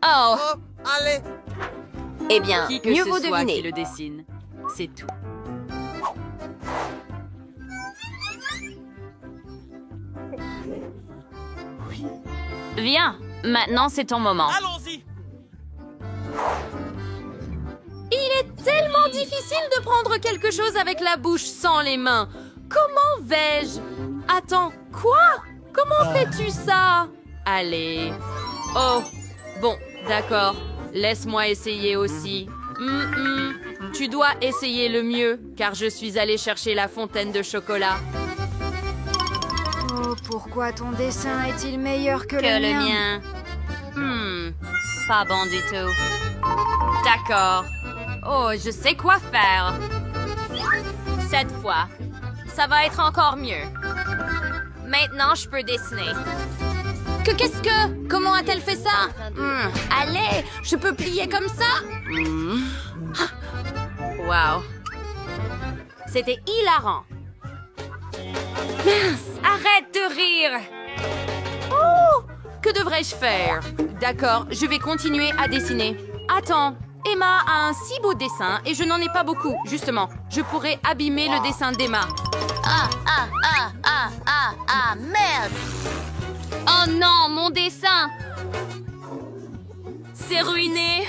Oh, Oh, allez. Eh bien, qui que mieux ce vaut soit qui deviner. le dessine. C'est tout. Viens, maintenant c'est ton moment. Allons-y. Il est tellement difficile de prendre quelque chose avec la bouche sans les mains. Comment vais-je? Attends, quoi? Comment fais-tu ça? Allez. Oh, bon, d'accord. Laisse-moi essayer aussi. Tu dois essayer le mieux, car je suis allée chercher la fontaine de chocolat. Oh, pourquoi ton dessin est-il meilleur que, Que le mien. Pas bon du tout. D'accord. Oh, je sais quoi faire. Cette fois, ça va être encore mieux. Maintenant, je peux dessiner. Qu'est-ce que? Comment a-t-elle fait ça? Allez, je peux plier comme ça? Wow. C'était hilarant. Mince, arrête de rire. Oh! Que devrais-je faire? D'accord, je vais continuer à dessiner. Attends, Emma a un si beau dessin et je n'en ai pas beaucoup, justement. Je pourrais abîmer le dessin d'Emma. Merde! Oh non, mon dessin. C'est ruiné.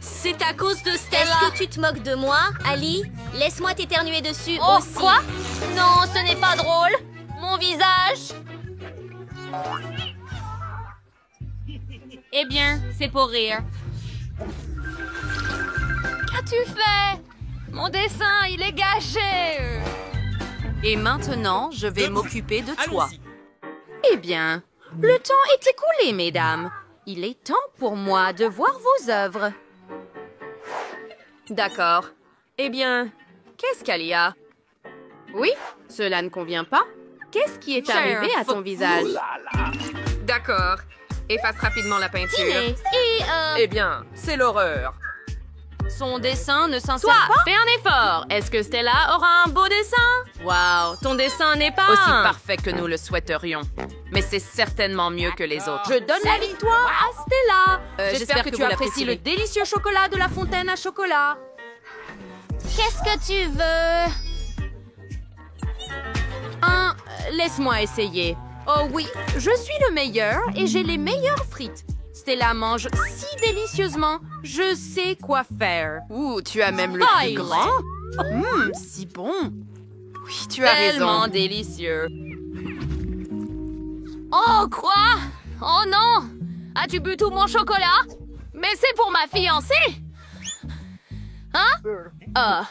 C'est à cause de Stella. Est-ce que tu te moques de moi, Ali? Laisse-moi t'éternuer dessus Oh, aussi. quoi? Non, ce n'est pas drôle. Mon visage. Eh bien, c'est pour rire. Qu'as-tu fait? Mon dessin, il est gâché. Et maintenant, je vais m'occuper de toi. Allons-y. Eh bien, le temps est écoulé, mesdames. Il est temps pour moi de voir vos œuvres. D'accord. Eh bien, qu'est-ce qu'il y a? Oui, cela ne convient pas. Qu'est-ce qui est arrivé à ton visage? D'accord. Efface rapidement la peinture. Eh bien, c'est l'horreur. Son dessin ne s'insère Toi, pas? fais un effort. Est-ce que Stella aura un beau dessin? Waouh, ton dessin n'est pas Aussi parfait que nous le souhaiterions. Mais c'est certainement mieux que les autres. Je donne la victoire à Stella. J'espère que tu apprécies le délicieux chocolat de la fontaine à chocolat. Qu'est-ce que tu veux? Laisse-moi essayer. Oh oui, je suis le meilleur et j'ai les meilleures frites. Stella mange si délicieusement, je sais quoi faire. Ouh, tu as même le plus grand. Si bon. Oui, tu as tellement raison. délicieux. Oh, quoi? Oh non! As-tu bu tout mon chocolat? Mais c'est pour ma fiancée! Hein?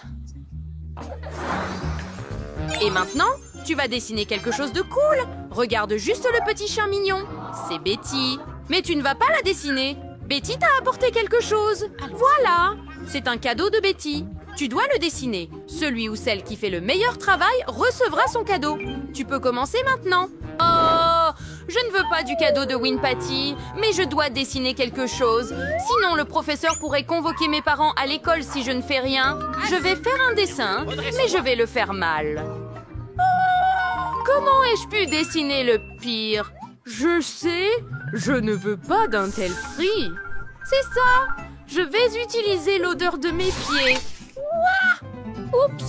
Et maintenant, tu vas dessiner quelque chose de cool. Regarde juste le petit chien mignon. C'est Betty. Mais tu ne vas pas la dessiner. Betty t'a apporté quelque chose. Voilà. C'est un cadeau de Betty. Tu dois le dessiner. Celui ou celle qui fait le meilleur travail recevra son cadeau. Tu peux commencer maintenant. Oh, je ne veux pas du cadeau de Winpatty, mais je dois dessiner quelque chose. Sinon, le professeur pourrait convoquer mes parents à l'école si je ne fais rien. Je vais faire un dessin, mais je vais le faire mal. Comment ai-je pu dessiner le pire? Je sais, je ne veux pas d'un tel prix. C'est ça, je vais utiliser l'odeur de mes pieds. Ouah! Oups,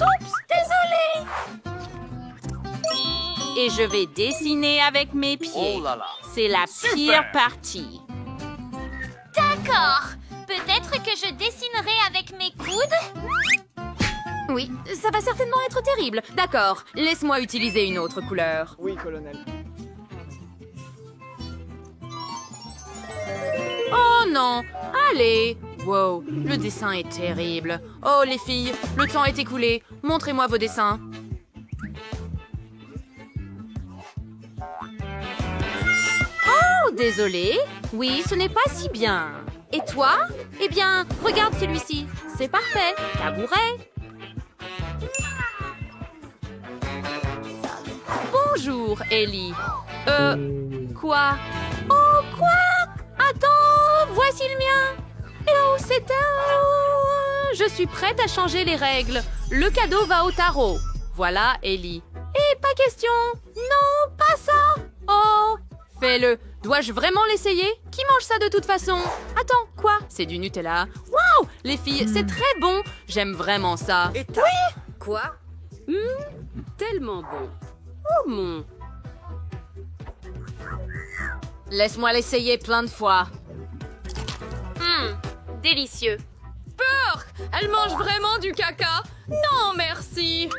désolé. Et je vais dessiner avec mes pieds. Oh là là. C'est la pire partie. D'accord. Peut-être que je dessinerai avec mes coudes? Oui, ça va certainement être terrible. D'accord, laisse-moi utiliser une autre couleur. Oui, colonel. Oh non! Allez! Wow, le dessin est terrible. Oh les filles, le temps est écoulé. Montrez-moi vos dessins. Oh, désolé. Oui, ce n'est pas si bien. Et toi? Eh bien, regarde celui-ci. C'est parfait. Tabouret. Bonjour, Ellie. Quoi? Oh, quoi? Attends, voici le mien. Oh, c'est un... Je suis prête à changer les règles. Le cadeau va au tarot. Voilà, Ellie. Et pas question. Non, pas ça. Oh, fais-le. Dois-je vraiment l'essayer? Qui mange ça de toute façon? Attends, quoi? C'est du Nutella. Waouh! Les filles, c'est très bon. J'aime vraiment ça. Quoi? Tellement bon. Oh mon... Laisse-moi l'essayer plein de fois. Délicieux. Burk! Elle mange vraiment du caca? Non, merci.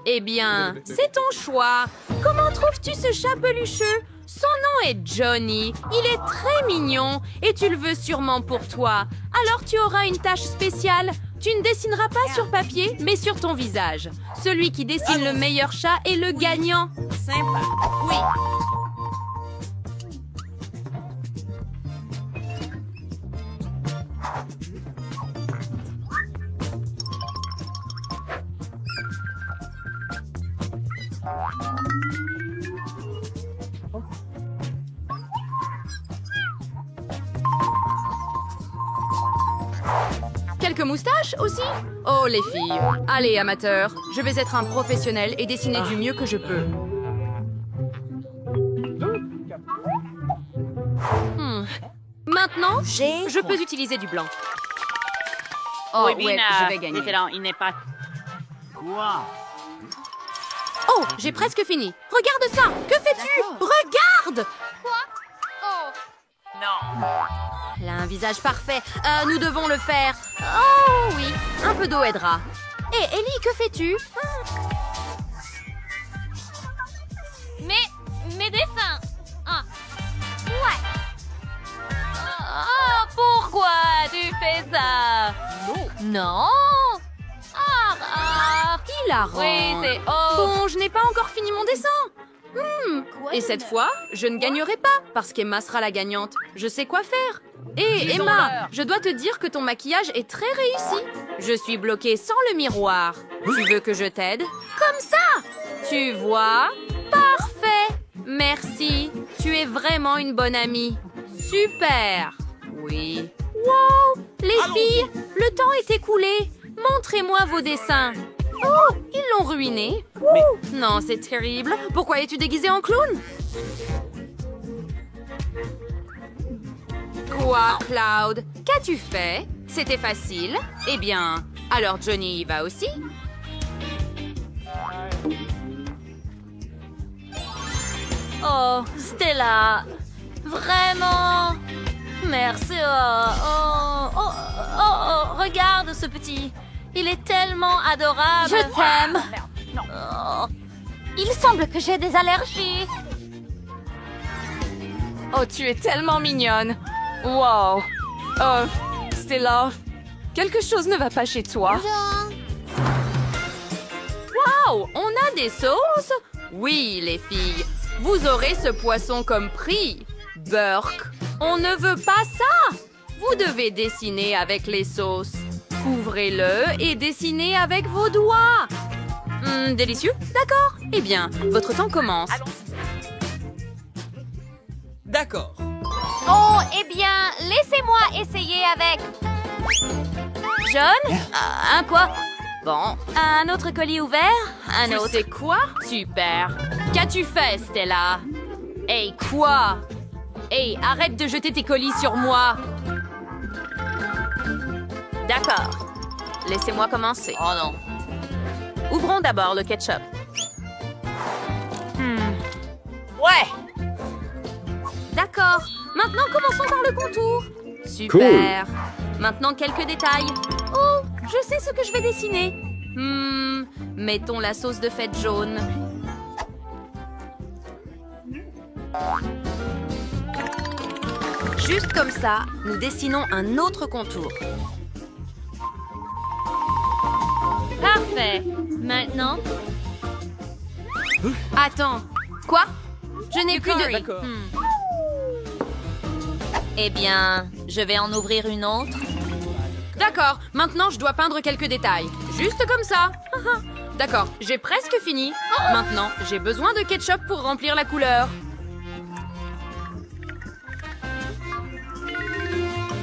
Eh bien, c'est ton choix. Comment trouves-tu ce chat pelucheux? Son nom est Johnny. Il est très mignon et tu le veux sûrement pour toi. Alors tu auras une tâche spéciale. Tu ne dessineras pas sur papier, mais sur ton visage. Celui qui dessine le meilleur chat est le gagnant. Sympa. Oui. Quelques moustaches aussi? Oh les filles, allez amateurs, je vais être un professionnel et dessiner du mieux que je peux. Maintenant, je peux utiliser du blanc. Oh ouais, je vais gagner. Il n'est pas... Oh, j'ai presque fini. Regarde ça. Que fais-tu? Regarde. Elle a un visage parfait. Nous devons le faire. Oh oui, un peu d'eau aidera. Hé, Ellie, que fais-tu? Mes dessins. Ouais. Pourquoi tu fais ça? Non. Hilarant. Oui, c'est... Bon, je n'ai pas encore fini mon dessin. Et cette fois, je ne gagnerai pas parce qu'Emma sera la gagnante. Je sais quoi faire. Hé, Emma, je dois te dire que ton maquillage est très réussi. Je suis bloquée sans le miroir. Tu veux que je t'aide? Comme ça. Tu vois? Parfait. Merci. Tu es vraiment une bonne amie. Super. Oui. Wow. Les filles, le temps est écoulé. Montrez-moi vos dessins. Oh, ils l'ont ruiné. Non, c'est terrible. Pourquoi es-tu déguisée en clown? Quoi, Cloud? Qu'as-tu fait? C'était facile. Eh bien, alors Johnny y va aussi? Oh, Stella. Vraiment. Merci. Regarde ce petit. Il est tellement adorable. Je t'aime. Oh. Il semble que j'ai des allergies. Oh, tu es tellement mignonne. Wow. Stella, quelque chose ne va pas chez toi. Wow, on a des sauces? Oui, les filles. Vous aurez ce poisson comme prix. Burk, on ne veut pas ça. Vous devez dessiner avec les sauces. Ouvrez-le et dessinez avec vos doigts. Délicieux? D'accord. Eh bien, votre temps commence. D'accord. Oh, eh bien, laissez-moi essayer avec... John? Un quoi? Bon, un autre colis ouvert? Un autre. C'est quoi? Super. Qu'as-tu fait, Stella? Hey, quoi? Hey, arrête de jeter tes colis sur moi. D'accord. Laissez-moi commencer. Oh non. Ouvrons d'abord le ketchup. Ouais. D'accord. Maintenant, commençons par le contour. Super. Maintenant, quelques détails. Oh, je sais ce que je vais dessiner. Mettons la sauce de fête jaune. Juste comme ça, nous dessinons un autre contour. Parfait. Maintenant, Attends. Quoi? Je n'ai plus de... D'accord. eh bien, je vais en ouvrir une autre. D'accord, maintenant je dois peindre quelques détails. Juste comme ça. D'accord, j'ai presque fini. Maintenant, j'ai besoin de ketchup pour remplir la couleur.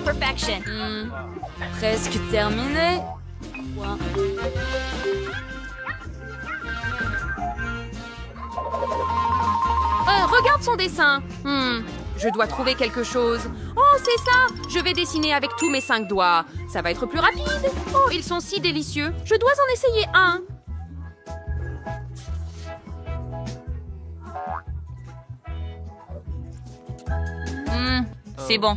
Perfection. Presque terminé. Regarde Regarde son dessin. Je dois trouver quelque chose. Oh, c'est ça. Je vais dessiner avec tous mes 5 doigts. Ça va être plus rapide. Oh, ils sont si délicieux. Je dois en essayer un. C'est bon.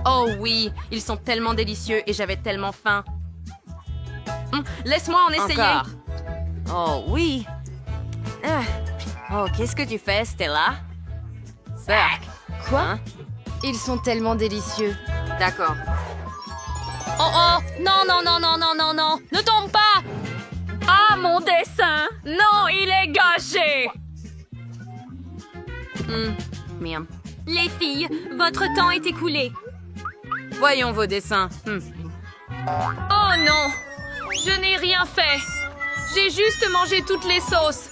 Oh oui, ils sont tellement délicieux et j'avais tellement faim. Laisse-moi en essayer. Encore. Oh oui. Oh, qu'est-ce que tu fais, Stella? Quoi? Ils sont tellement délicieux. D'accord. Oh, non, non, non, non, non, non, non. Ne tombe pas. Ah, mon dessin. Non, il est gâché. Miam. Les filles, votre temps est écoulé. Voyons vos dessins. Oh non. Je n'ai rien fait. J'ai juste mangé toutes les sauces.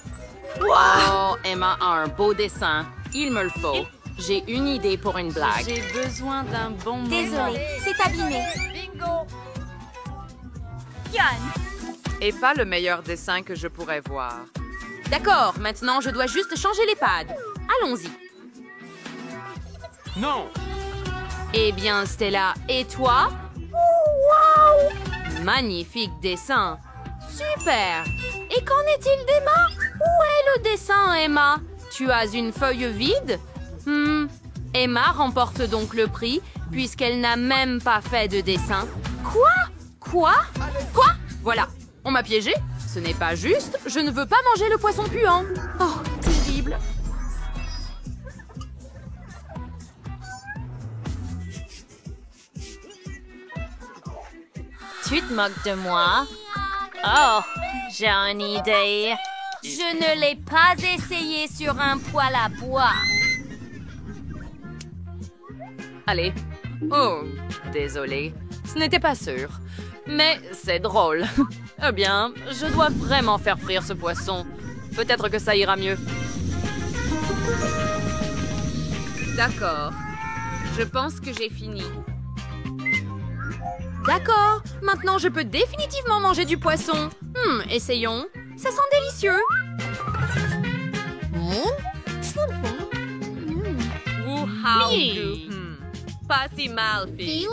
Oh, Emma a un beau dessin. Il me le faut. J'ai une idée pour une blague. J'ai besoin d'un bon moment. Désolée, c'est abîmé. Et pas le meilleur dessin que je pourrais voir. D'accord, maintenant je dois juste changer les pads. Allons-y. Non. Eh bien, Stella, et toi? Wow! Magnifique dessin. Super. Et qu'en est-il d'Emma? Où est le dessin, Emma? Tu as une feuille vide? Emma remporte donc le prix puisqu'elle n'a même pas fait de dessin. Quoi? Voilà, on m'a piégé. Ce n'est pas juste. Je ne veux pas manger le poisson puant. Oh, terrible. Tu te moques de moi? Oh, j'ai une idée. Je ne l'ai pas essayé sur un poêle à bois. Allez. Oh, désolé. Ce n'était pas sûr. Mais c'est drôle. Eh bien, je dois vraiment faire frire ce poisson. Peut-être que ça ira mieux. D'accord. Je pense que j'ai fini. D'accord. Maintenant, je peux définitivement manger du poisson. Essayons. Ça sent délicieux. Pas si mal, fille.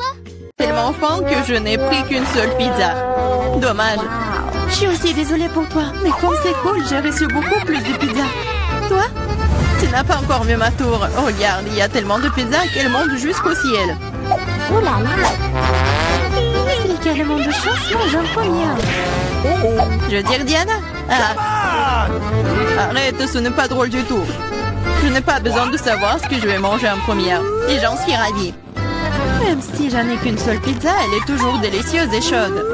Tellement faim que je n'ai pris qu'une seule pizza. Dommage. Je suis aussi désolée pour toi, mais comme c'est cool, j'ai reçu beaucoup plus de pizza. Toi? Tu n'as pas encore vu ma tour. Oh, regarde, il y a tellement de pizza qu'elle monte jusqu'au ciel. Oh là là! C'est carrément de chance, moi j'en première. Je veux dire Diana? Arrête, ce n'est pas drôle du tout. Je n'ai pas besoin de savoir ce que je vais manger en première. Et j'en suis ravie. Même si j'en ai qu'une seule pizza, elle est toujours délicieuse et chaude.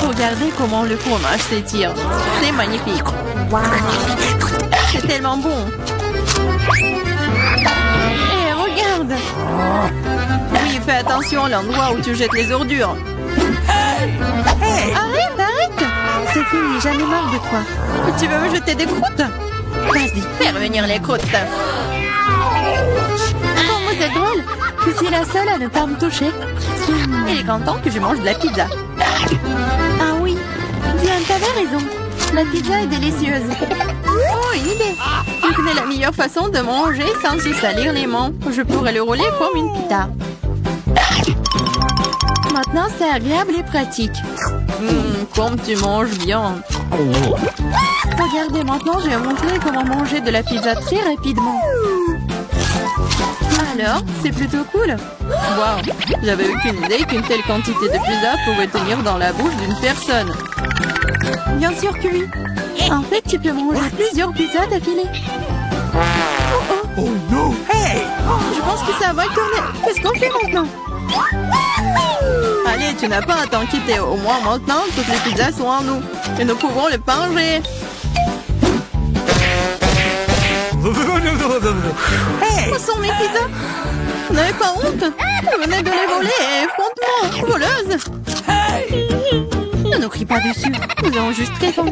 Regardez comment le fromage s'étire. C'est magnifique. C'est tellement bon. Et regarde. Oui, fais attention à l'endroit où tu jettes les ordures. Arrête. C'est fini, j'en ai marre de toi. Tu veux me jeter des croûtes? Vas-y, fais revenir les croûtes. Oh, c'est drôle. Je suis la seule à ne pas me toucher. Il est content que je mange de la pizza. Ah oui, Diane, t'avais raison. La pizza est délicieuse. Oh, une idée. Je connais la meilleure façon de manger sans se salir les mains. Je pourrais le rouler comme une pita. Maintenant, c'est agréable et pratique. Comme tu manges bien. Regardez, maintenant, je vais montrer comment manger de la pizza très rapidement. Alors, c'est plutôt cool. Wow, j'avais aucune idée qu'une telle quantité de pizza pouvait tenir dans la bouche d'une personne. Bien sûr que oui. En fait, tu peux manger plusieurs pizzas d'affilée. Oh non, hey! Je pense que ça va tourner. Qu'est-ce qu'on fait maintenant? Allez, tu n'as pas à t'inquiéter. Au moins maintenant, toutes les pizzas sont en nous. Et nous pouvons les manger. Où sont mes pizzas? Vous n'avez pas honte? Vous venez de les voler et frontement, voleuse. Ne nous crie pas dessus. Nous avons juste très faim.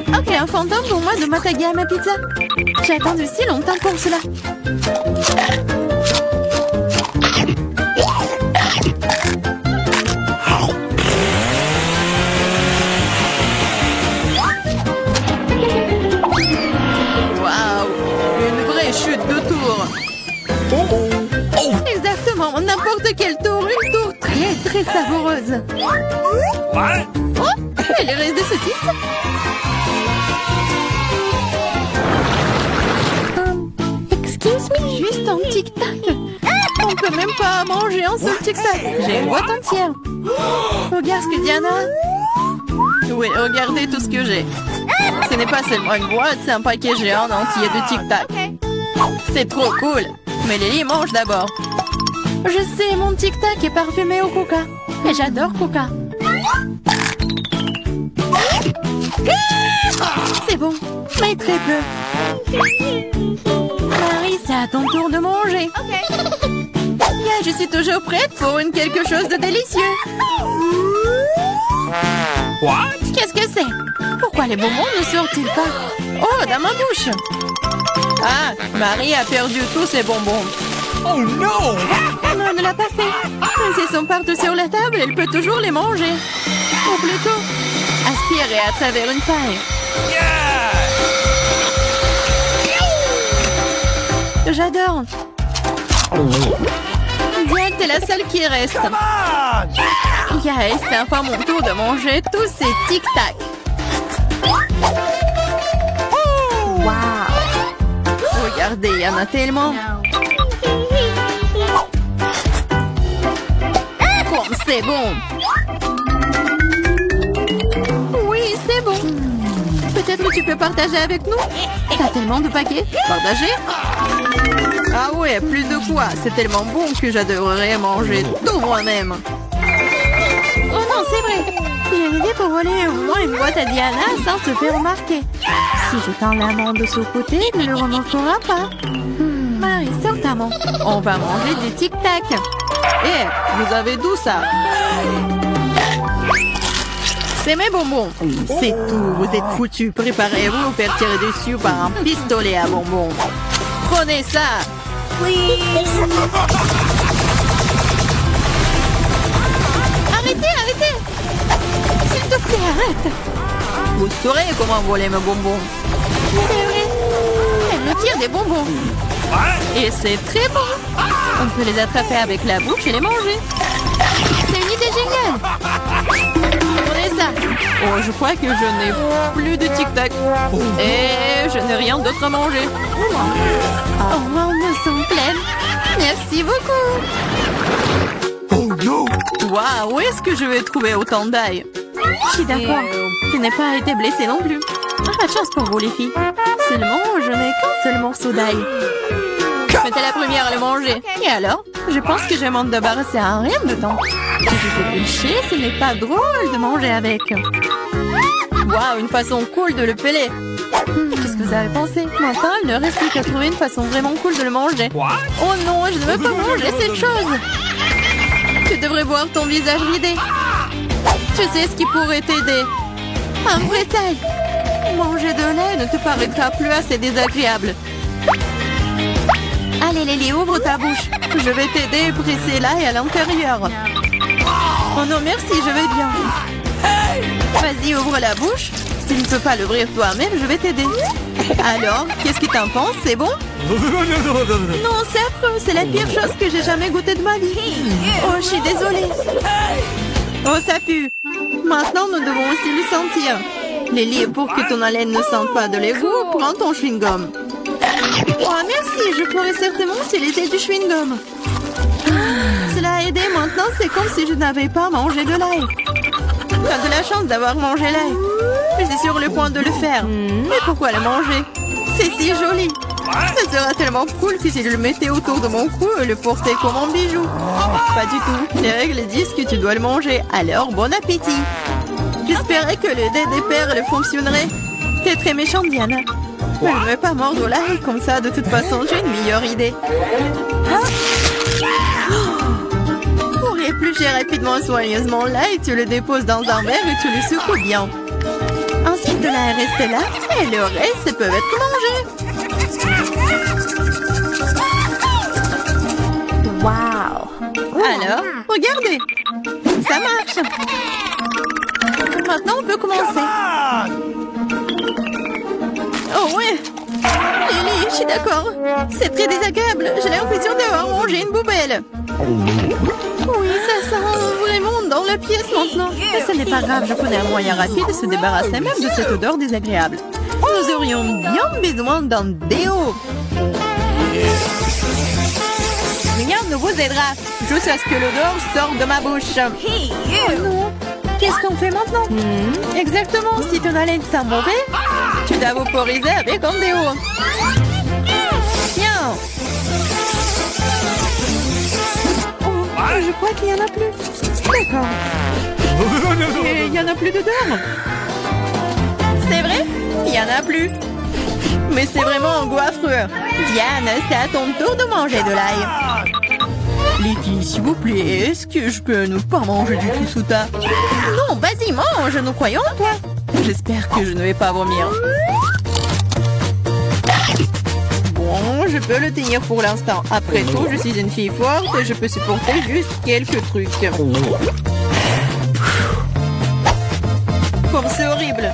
Ok, un fantôme pour moi de m'attaquer à ma pizza. J'ai attendu si longtemps pour cela. n'importe quel tour, une tour très savoureuse. What? Oh, elle reste des saucisses. Excuse me, juste un tic-tac. On peut même pas manger un seul tic-tac. J'ai une boîte entière. Regarde ce que Diana a. Oui, regardez tout ce que j'ai. Ce n'est pas seulement une boîte, c'est un paquet géant entier de tic-tac. C'est trop cool. Mais Lily mange d'abord. Je sais, mon tic-tac est parfumé au coca. Et j'adore coca. C'est bon, mais très peu. Marie, c'est à ton tour de manger. Bien, je suis toujours prête pour quelque chose de délicieux. What? Qu'est-ce que c'est? Pourquoi les bonbons ne sortent-ils pas? Oh, dans ma bouche. Ah, Marie a perdu tous ses bonbons. Oh non! Non, elle ne l'a pas fait. Même s'ils sont partout sur la table, elle peut toujours les manger. Ou plutôt, aspirer à travers une paille. Yeah! J'adore. Bien, t'es la seule qui reste. Come on! Yes, c'est enfin mon tour de manger tous ces tic-tac. Wow! Regardez, il y en a tellement. Oh, c'est bon. Oui, c'est bon. Peut-être que tu peux partager avec nous? T'as tellement de paquets. Partager? Ah ouais, plus de quoi. C'est tellement bon que j'adorerais manger tout moi-même. Oh non, c'est vrai. J'ai une idée pour voler au moins une boîte à Diana sans se faire remarquer. Si je tends la main de ce côté, elle ne le remarquera pas. Marie, sors ta main. On va manger des tic-tac. Eh, vous avez d'où ça? C'est mes bonbons. C'est tout, vous êtes foutus. Préparez-vous à vous faire tirer dessus par un pistolet à bonbons. Prenez ça. Arrêtez. S'il te plaît, arrête. Vous saurez comment voler mes bonbons. C'est vrai. Elle me tire des bonbons. Et c'est très bon. On peut les attraper avec la bouche et les manger. C'est une idée géniale. Prenez ça. Oh, je crois que je n'ai plus de tic-tac. Et je n'ai rien d'autre à manger. Oh, on me sent pleine. Merci beaucoup. Oh non! Waouh, où est-ce que je vais trouver autant d'ail? Je suis d'accord. Je n'ai pas été blessée non plus. Ah, pas de chance pour vous, les filles. Seulement, je n'ai qu'un seul morceau d'ail. Mais t'es la première à le manger. Et alors? Je pense que je vais m'en débarrasser en rien de temps. Si je fais bûcher, ce n'est pas drôle de manger avec. Waouh, une façon cool de le peler. Qu'est-ce que vous avez pensé? Maintenant, il ne reste plus qu'à trouver une façon vraiment cool de le manger. What? Oh non, je ne veux pas manger cette chose. Tu devrais voir ton visage vidé. Tu sais ce qui pourrait t'aider. Un vrai taille. Manger de lait ne te paraîtra plus assez désagréable. Allez, Lily, ouvre ta bouche. Je vais t'aider à presser l'ail à l'intérieur. Oh non, merci, je vais bien. Vas-y, ouvre la bouche. Si tu ne peux pas l'ouvrir toi-même, je vais t'aider. Alors, qu'est-ce que t'en penses? C'est bon? Non, c'est affreux. C'est la pire chose que j'ai jamais goûté de ma vie. Oh, je suis désolée. Oh, ça pue. Maintenant, nous devons aussi le sentir. Lily, pour que ton haleine ne sente pas de l'égout, prends ton chewing-gum. Oh, merci. Je pourrais certainement utiliser du chewing-gum. Cela a aidé. Maintenant, c'est comme si je n'avais pas mangé de l'ail. T'as de la chance d'avoir mangé l'ail. Je suis sur le point de le faire. Mais pourquoi le manger? C'est si joli. Ça sera tellement cool que si je le mettais autour de mon cou et le portais comme un bijou. Pas du tout. Les règles disent que tu dois le manger. Alors, bon appétit. J'espérais que le dé des perles fonctionnerait. T'es très méchante, Diana. Mais je ne vais pas mordre l'ail comme ça. De toute façon, j'ai une meilleure idée. Pour éplucher rapidement et soigneusement l'ail, tu le déposes dans un verre et tu le secoues bien. Ensuite, de l'ail reste là et le reste peut être mangé. Wow! Alors, regardez! Ça marche! Maintenant, on peut commencer. Oh ouais! Lily, suis d'accord. C'est très désagréable. J'ai l'impression d'avoir mangé une poubelle. Oui, ça sent vraiment dans la pièce maintenant. Mais ce n'est pas grave, je connais un moyen rapide de se débarrasser même de cette odeur désagréable. Nous aurions bien besoin d'un déo. Rien ne vous aidera. Jusqu'à ce que l'odeur sorte de ma bouche. Oh non. Qu'est-ce qu'on fait maintenant? Exactement, si ton haleine sent mauvais, tu dois vaporiser avec un déo. Tiens. Oh, je crois qu'il n'y en a plus. D'accord. Et il n'y en a plus d'odeur. C'est vrai? Il n'y en a plus. Mais c'est vraiment angoisseux. Diane, c'est à ton tour de manger de l'ail. Les filles, s'il vous plaît, est-ce que je peux ne pas manger du tout sous ta... Non, vas-y, mange, nous croyons en toi. J'espère que je ne vais pas vomir. Bon, je peux le tenir pour l'instant. Après tout, je suis une fille forte et je peux supporter juste quelques trucs. Comme c'est horrible.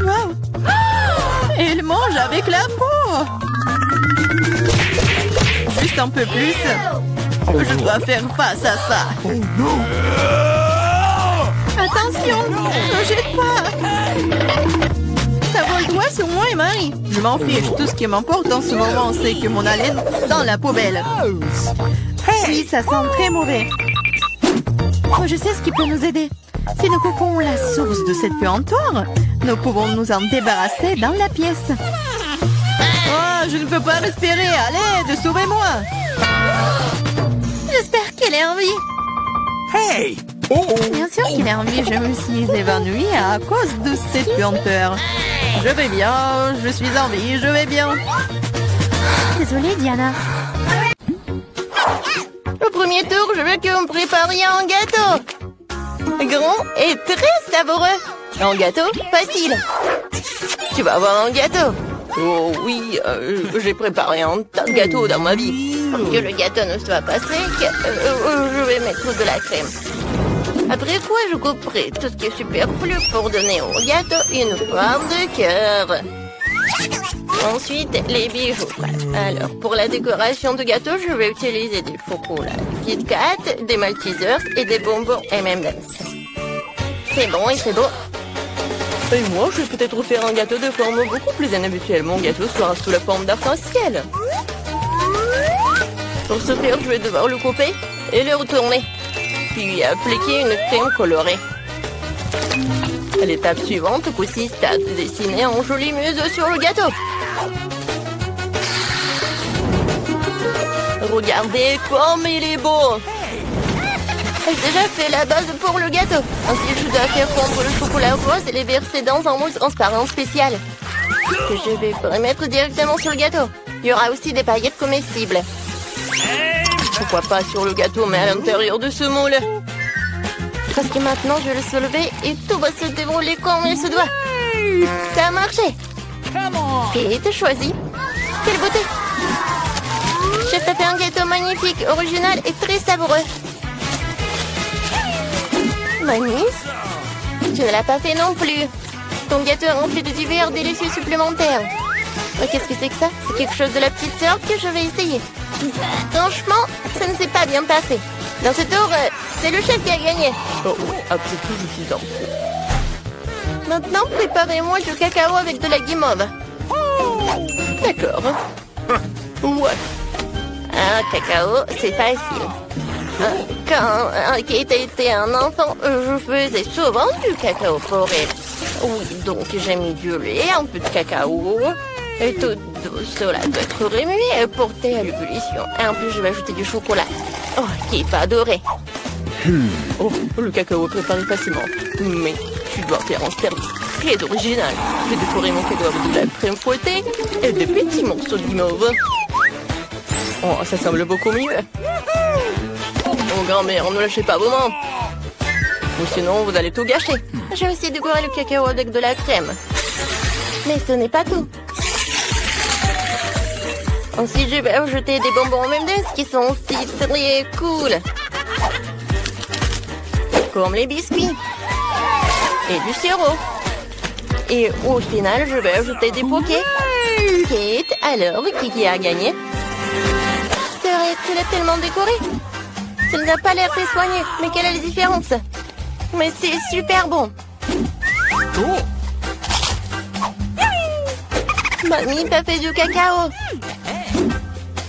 Wow. Elle mange avec la peau. Juste un peu plus. Je dois faire face à ça. Oh non! Attention, ne jette pas. Ça vole droit sur moi et Marie. Je m'en fiche. Tout ce qui m'importe en ce moment, c'est que mon haleine dans la poubelle. Oui, ça sent très mauvais. Oh, je sais ce qui peut nous aider. Si nous coupons la source de cette puanteur, nous pouvons nous en débarrasser dans la pièce. Oh, je ne peux pas respirer. Allez, sauvez-moi. J'espère qu'elle est en vie. Hey! Oh! Bien sûr qu'il est en vie. Je me suis évanouie à cause de cette puanteur. Je vais bien. Je suis en vie. Je vais bien. Désolée, Diana. Au premier tour, je veux que vous me prépariez un gâteau. Grand et très savoureux. Un gâteau facile. Tu vas avoir un gâteau. Oh oui, j'ai préparé un tas de gâteaux dans ma vie. Pour que le gâteau ne soit pas sec, je vais mettre de la crème. Après quoi, je couperai tout ce qui est superflu pour donner au gâteau une forme de cœur. Ensuite, les bijoux. Alors, pour la décoration de gâteau, je vais utiliser des chocolats Kit Kat, des Maltesers et des bonbons M&M's. C'est bon et c'est beau. Et moi, je vais peut-être faire un gâteau de forme beaucoup plus inhabituelle. Mon gâteau sera sous la forme d'arc-en-ciel. Pour ce faire, je vais devoir le couper et le retourner. Puis appliquer une crème colorée. L'étape suivante consiste à dessiner un joli muse sur le gâteau. Regardez comme il est beau! J'ai déjà fait la base pour le gâteau. Ensuite, je dois faire fondre le chocolat rose et les verser dans un moule transparent spécial. Que je vais mettre directement sur le gâteau. Il y aura aussi des paillettes comestibles. Pourquoi pas sur le gâteau, mais à l'intérieur de ce moule. Parce que maintenant, je vais le soulever et tout va se dérouler comme il se doit. Ça a marché. Et t'as choisi. Quelle beauté! Chef t'a fait un gâteau magnifique, original et très savoureux. Manis, tu ne l'as pas fait non plus. Ton gâteau est rempli de divers délicieux supplémentaires. Oh, qu'est-ce que c'est que ça? C'est quelque chose de la petite sœur que je vais essayer. Franchement, ça ne s'est pas bien passé. Dans ce tour, c'est le chef qui a gagné. Oh oui, après tout, je suis en fou. Maintenant, préparez-moi du cacao avec de la guimauve. D'accord. Ouais. Un cacao, c'est facile. Quand Kate était un enfant, je faisais souvent du cacao pour elle. Oui, donc j'ai mis du lait, un peu de cacao. Et tout cela doit être remué et porté à l'ébullition. Et en plus, je vais ajouter du chocolat. Oh, qui est pas adoré. Oh, le cacao est préparé facilement. Mais tu dois faire un service très original. J'ai décoré mon cadeau avec de la crème fouettée et des petits morceaux de guimauve. Oh, ça semble beaucoup mieux. Oh, grand-mère, ne lâchez pas vos mains. Ou sinon, vous allez tout gâcher. J'ai aussi décoré le cacao avec de la crème. Mais ce n'est pas tout. Ensuite, je vais ajouter des bonbons M&M's qui sont aussi très cool. Comme les biscuits. Et du sirop. Et au final, je vais ajouter des pokés. Kate, alors, qui a gagné? C'est vrai, tu l'as tellement décoré. Ça n'a pas l'air très soigné, mais quelle est la différence? Mais c'est super bon. Mamie t'a fait du cacao.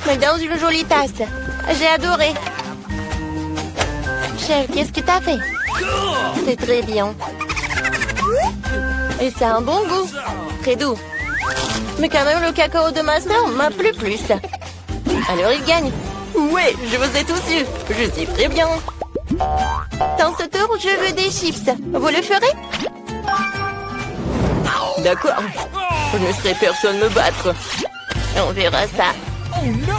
Mais dans une jolie tasse. J'ai adoré. Chef, qu'est-ce que t'as fait? C'est très bien. Et ça a un bon goût. Très doux. Mais quand même, le cacao de ma soeur m'a plu plus. Alors il gagne. Ouais, je vous ai tous eu. Je suis très bien. Dans ce tour, je veux des chips. Vous le ferez? D'accord. Je ne laisserai personne me battre. On verra ça.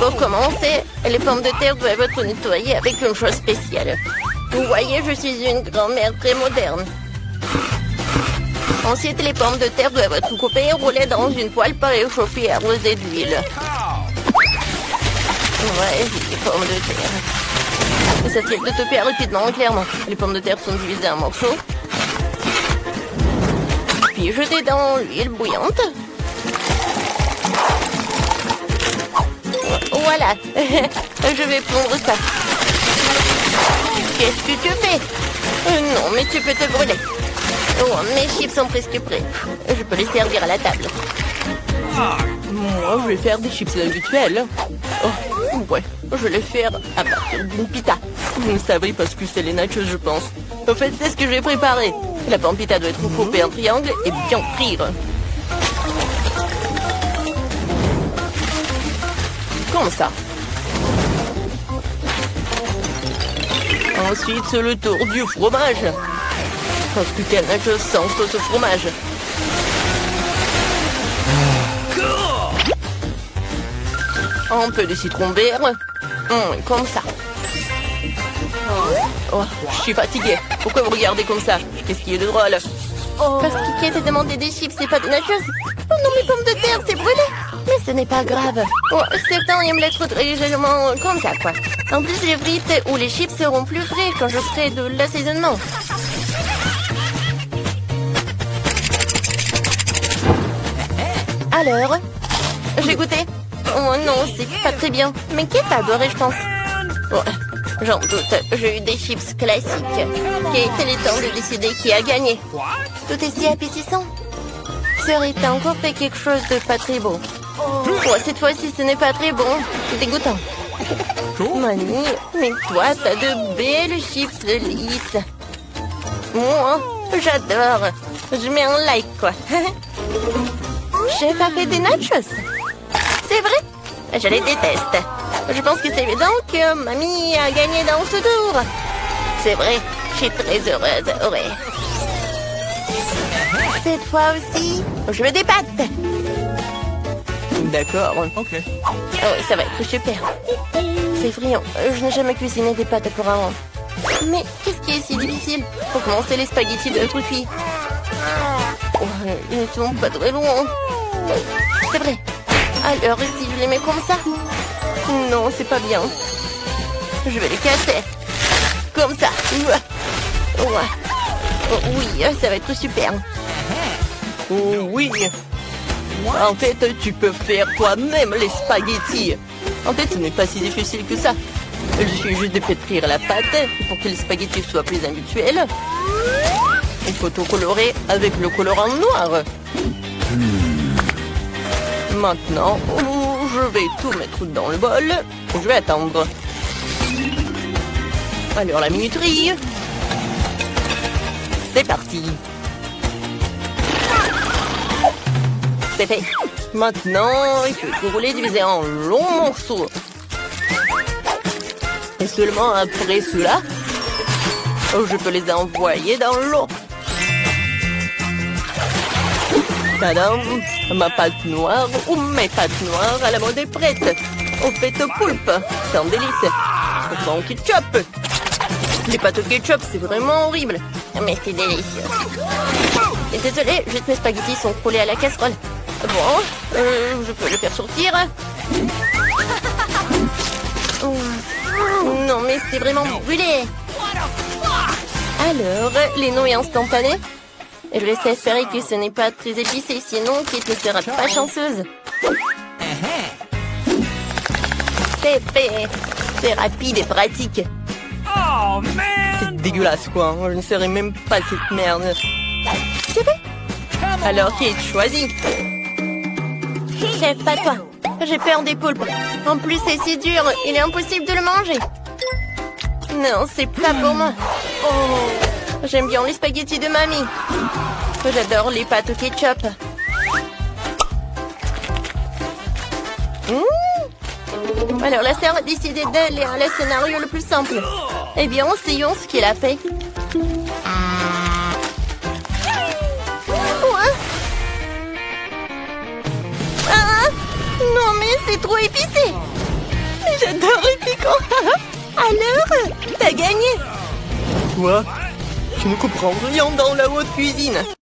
Pour commencer, les pommes de terre doivent être nettoyées avec une chose spéciale. Vous voyez, je suis une grand-mère très moderne. Ensuite, les pommes de terre doivent être coupées et roulées dans une poêle préchauffée et arrosée d'huile. Ouais, les pommes de terre. Et ça tire de toper rapidement, clairement. Les pommes de terre sont divisées en morceaux. Puis jetées dans l'huile bouillante. Voilà. Je vais prendre ça. Qu'est-ce que tu fais? Non, mais tu peux te brûler. Oh, mes chips sont presque prêts. Je peux les servir à la table. Moi, je vais faire des chips habituels. Oh, ouais, je vais les faire à partir d'une pita. Vous ne savez pas ce que c'est les nachos, je pense. En fait, c'est ce que je vais préparer. La pampita doit être coupée en triangle et bien frire. Comme ça. Ensuite, c'est le tour du fromage. Parce que quel nacho sans sauce au fromage. Un peu de citron vert. Comme ça. Oh, je suis fatiguée. Pourquoi vous regardez comme ça? Qu'est-ce qui est de drôle? Parce que Kate a demandé des chips, c'est pas des nachos. Oh non, mes pommes de terre, c'est brûlé. Mais ce n'est pas grave. Oh, certains aiment l'être très légèrement comme ça, quoi. En plus, les frites ou les chips seront plus frais quand je ferai de l'assaisonnement. Alors, j'ai goûté. Oh non, c'est pas très bien. Mais Kate a adoré, je pense. Oh, j'en doute, j'ai eu des chips classiques. Kate, il est temps de décider qui a gagné. Tout est si appétissant. Serait encore fait quelque chose de pas très beau. Oh, cette fois-ci, ce n'est pas très bon. C'est dégoûtant. Mamie, mais toi, t'as de belles chips lisses. Moi, j'adore. Je mets un like, quoi. Chef a fait des nachos. C'est vrai? Je les déteste. Je pense que c'est évident que mamie a gagné dans ce tour. C'est vrai, je suis très heureuse. Ouais. Cette fois aussi, je veux des pâtes. D'accord. Ok. Oh, ça va être super. C'est friand. Je n'ai jamais cuisiné des pâtes auparavant. Mais qu'est-ce qui est si difficile? Pour commencer, les spaghettis de truffis. Oh, ils ne sont pas très loin. C'est vrai. Alors, si je les mets comme ça? Non, c'est pas bien. Je vais les casser. Comme ça. Ouais. Oh, oui, ça va être super. Oh oui. En fait, tu peux faire toi-même les spaghettis. En fait, ce n'est pas si difficile que ça. Il suffit juste de pétrir la pâte pour que les spaghettis soient plus habituels. Il faut tout colorer avec le colorant noir. Maintenant, je vais tout mettre dans le bol. Je vais attendre. Alors, la minuterie. C'est parti. C'est fait. Maintenant, il faut tout rouler, diviser en longs morceaux. Et seulement après cela, je peux les envoyer dans l'eau. Tadam! Ma pâte noire ou mes pâtes noires à la mode est prête. Au fait au poulpe. C'est un délice. Sans ketchup. Les pâtes au ketchup, c'est vraiment horrible. Mais c'est délicieux. Et désolé, juste mes spaghettis sont collés à la casserole. Bon, je peux le faire sortir. Non, mais c'est vraiment brûlé. Alors, les nouilles instantanées. Je reste à espérer que ce n'est pas très épicé, sinon Kate ne sera pas chanceuse. C'est fait. C'est rapide et pratique. Oh, man! C'est dégueulasse, quoi. Je ne serais même pas cette merde. C'est fait. Alors, Kate, choisis. Chef, pas toi. J'ai peur des poulpes. En plus, c'est si dur. Il est impossible de le manger. Non, c'est pas pour moi. Oh, j'aime bien les spaghettis de mamie. J'adore les pâtes au ketchup. Alors, la sœur a décidé d'aller à le scénario le plus simple. Eh bien, essayons ce qu'il a fait. Quoi? Ah, non, mais c'est trop épicé. J'adore les piquants. Alors, t'as gagné. Quoi? Je ne comprends rien dans la haute cuisine.